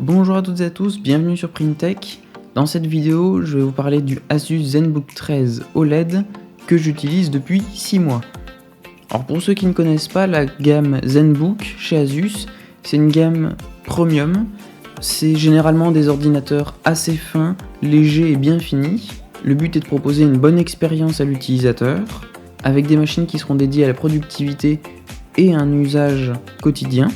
Bonjour à toutes et à tous, bienvenue sur Printech. Dans cette vidéo, je vais vous parler du Asus ZenBook 13 OLED que j'utilise depuis 6 mois. Alors pour ceux qui ne connaissent pas, la gamme ZenBook chez Asus, c'est une gamme premium. C'est généralement des ordinateurs assez fins, légers et bien finis. Le but est de proposer une bonne expérience à l'utilisateur, avec des machines qui seront dédiées à la productivité et à un usage quotidien.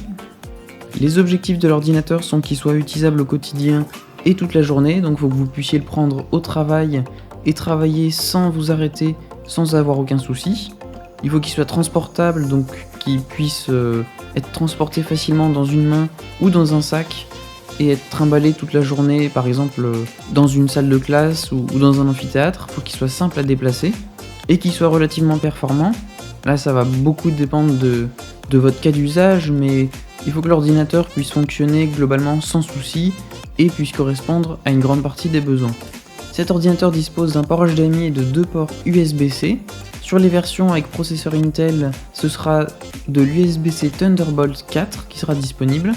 Les objectifs de l'ordinateur sont qu'il soit utilisable au quotidien et toute la journée, donc il faut que vous puissiez le prendre au travail et travailler sans vous arrêter, sans avoir aucun souci. Il faut qu'il soit transportable, donc qu'il puisse être transporté facilement dans une main ou dans un sac et être trimballé toute la journée, par exemple dans une salle de classe ou dans un amphithéâtre. Il faut qu'il soit simple à déplacer et qu'il soit relativement performant. Là, ça va beaucoup dépendre de votre cas d'usage, mais il faut que l'ordinateur puisse fonctionner globalement sans souci et puisse correspondre à une grande partie des besoins. Cet ordinateur dispose d'un port HDMI et de 2 ports USB-C. Sur les versions avec processeur Intel, ce sera de l'USB-C Thunderbolt 4 qui sera disponible,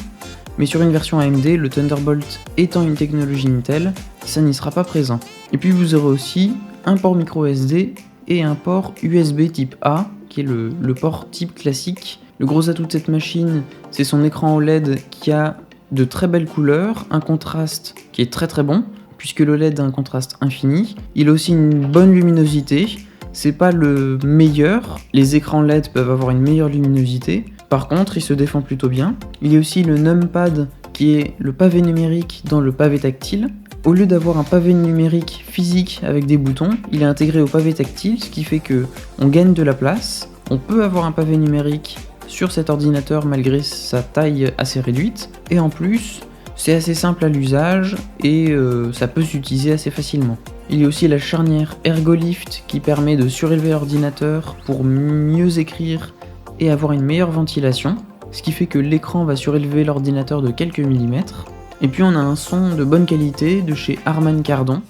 mais sur une version AMD, le Thunderbolt étant une technologie Intel, ça n'y sera pas présent. Et puis vous aurez aussi un port micro SD et un port USB type A, qui est le port type classique. Le gros atout de cette machine, c'est son écran OLED qui a de très belles couleurs, un contraste qui est très bon, puisque l'OLED a un contraste infini. Il a aussi une bonne luminosité, c'est pas le meilleur, les écrans LED peuvent avoir une meilleure luminosité, par contre il se défend plutôt bien. Il y a aussi le numpad qui est le pavé numérique dans le pavé tactile. Au lieu d'avoir un pavé numérique physique avec des boutons, il est intégré au pavé tactile, ce qui fait que on gagne de la place. On peut avoir un pavé numérique sur cet ordinateur malgré sa taille assez réduite, et en plus c'est assez simple à l'usage et ça peut s'utiliser assez facilement. Il y a aussi la charnière ErgoLift qui permet de surélever l'ordinateur pour mieux écrire et avoir une meilleure ventilation, ce qui fait que l'écran va surélever l'ordinateur de quelques millimètres. Et puis on a un son de bonne qualité de chez Harman Kardon.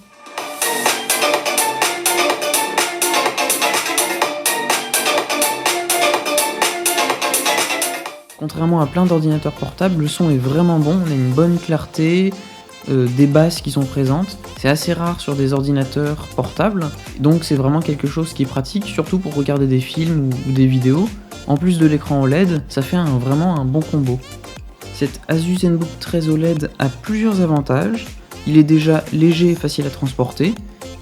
Contrairement à plein d'ordinateurs portables, le son est vraiment bon, on a une bonne clarté, des basses qui sont présentes. C'est assez rare sur des ordinateurs portables, donc c'est vraiment quelque chose qui est pratique, surtout pour regarder des films ou des vidéos. En plus de l'écran OLED, ça fait vraiment un bon combo. Cet Asus ZenBook 13 OLED a plusieurs avantages. Il est déjà léger et facile à transporter.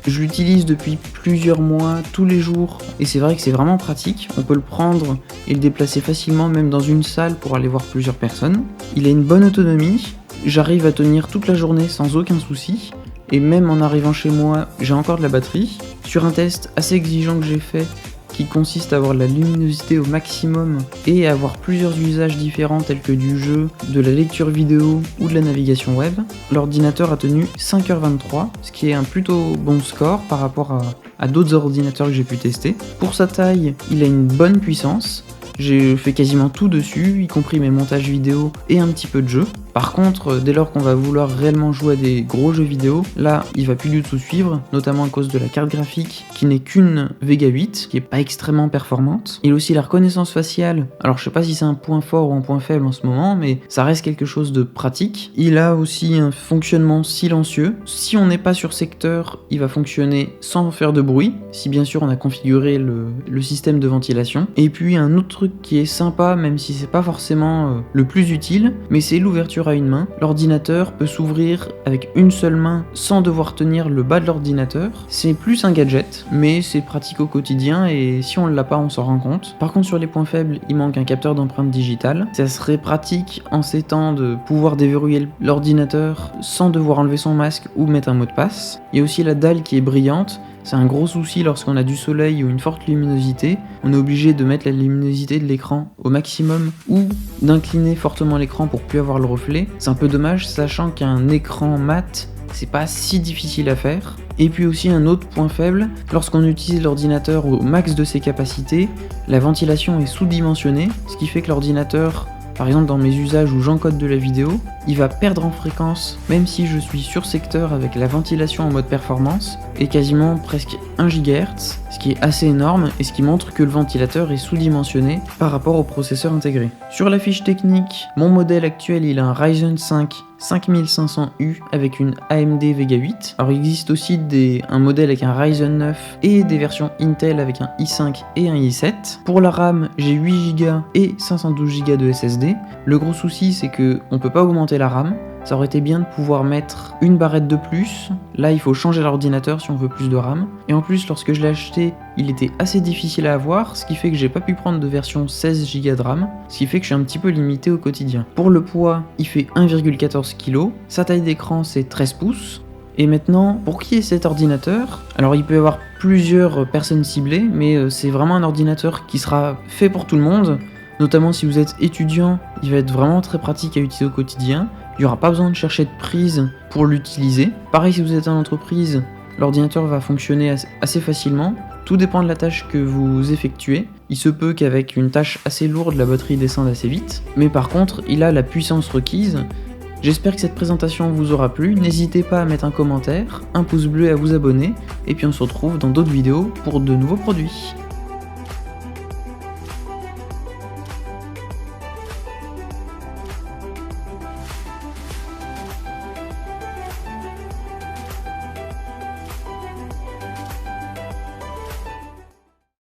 Je l'utilise depuis plusieurs mois, tous les jours, et c'est vrai que c'est vraiment pratique. On peut le prendre et le déplacer facilement, même dans une salle pour aller voir plusieurs personnes. Il a une bonne autonomie, j'arrive à tenir toute la journée sans aucun souci, et même en arrivant chez moi, j'ai encore de la batterie. Sur un test assez exigeant que j'ai fait, qui consiste à avoir la luminosité au maximum et à avoir plusieurs usages différents tels que du jeu, de la lecture vidéo ou de la navigation web, l'ordinateur a tenu 5h23, ce qui est un plutôt bon score par rapport à d'autres ordinateurs que j'ai pu tester. Pour sa taille, il a une bonne puissance. J'ai fait quasiment tout dessus, y compris mes montages vidéo et un petit peu de jeu. Par contre, dès lors qu'on va vouloir réellement jouer à des gros jeux vidéo, là, il va plus du tout suivre, notamment à cause de la carte graphique qui n'est qu'une Vega 8, qui est pas extrêmement performante. Il a aussi la reconnaissance faciale. Alors, je sais pas si c'est un point fort ou un point faible en ce moment, mais ça reste quelque chose de pratique. Il a aussi un fonctionnement silencieux. Si on n'est pas sur secteur, il va fonctionner sans faire de bruit, si bien sûr on a configuré le système de ventilation. Et puis, un autre truc qui est sympa, même si c'est pas forcément le plus utile, mais c'est l'ouverture à une main. L'ordinateur peut s'ouvrir avec une seule main sans devoir tenir le bas de l'ordinateur. C'est plus un gadget, mais c'est pratique au quotidien et si on l'a pas, on s'en rend compte. Par contre, sur les points faibles, il manque un capteur d'empreinte digitale. Ça serait pratique en ces temps de pouvoir déverrouiller l'ordinateur sans devoir enlever son masque ou mettre un mot de passe. Il y a aussi la dalle qui est brillante. C'est un gros souci lorsqu'on a du soleil ou une forte luminosité. On est obligé de mettre la luminosité de l'écran au maximum ou d'incliner fortement l'écran pour plus avoir le reflet. C'est un peu dommage, sachant qu'un écran mat, c'est pas si difficile à faire. Et puis aussi un autre point faible, lorsqu'on utilise l'ordinateur au max de ses capacités, la ventilation est sous-dimensionnée, ce qui fait que l'ordinateur, par exemple dans mes usages où j'encode de la vidéo, il va perdre en fréquence, même si je suis sur secteur avec la ventilation en mode performance, et quasiment presque 1 GHz, ce qui est assez énorme et ce qui montre que le ventilateur est sous-dimensionné par rapport au processeur intégré. Sur la fiche technique, mon modèle actuel il a un Ryzen 5 5500U avec une AMD Vega 8. Alors il existe aussi un modèle avec un Ryzen 9 et des versions Intel avec un i5 et un i7. Pour la RAM, j'ai 8 Go et 512 Go de SSD. Le gros souci c'est que on peut pas augmenter la RAM. Ça aurait été bien de pouvoir mettre une barrette de plus. Là, il faut changer l'ordinateur si on veut plus de RAM. Et en plus, lorsque je l'ai acheté, il était assez difficile à avoir, ce qui fait que j'ai pas pu prendre de version 16 Go de RAM, ce qui fait que je suis un petit peu limité au quotidien. Pour le poids, il fait 1,14 kg. Sa taille d'écran, c'est 13 pouces. Et maintenant, pour qui est cet ordinateur? Alors il peut y avoir plusieurs personnes ciblées, mais c'est vraiment un ordinateur qui sera fait pour tout le monde. Notamment si vous êtes étudiant, il va être vraiment très pratique à utiliser au quotidien. Il n'y aura pas besoin de chercher de prise pour l'utiliser. Pareil, si vous êtes en entreprise, l'ordinateur va fonctionner assez facilement. Tout dépend de la tâche que vous effectuez. Il se peut qu'avec une tâche assez lourde, la batterie descende assez vite. Mais par contre, il a la puissance requise. J'espère que cette présentation vous aura plu. N'hésitez pas à mettre un commentaire, un pouce bleu et à vous abonner. Et puis on se retrouve dans d'autres vidéos pour de nouveaux produits.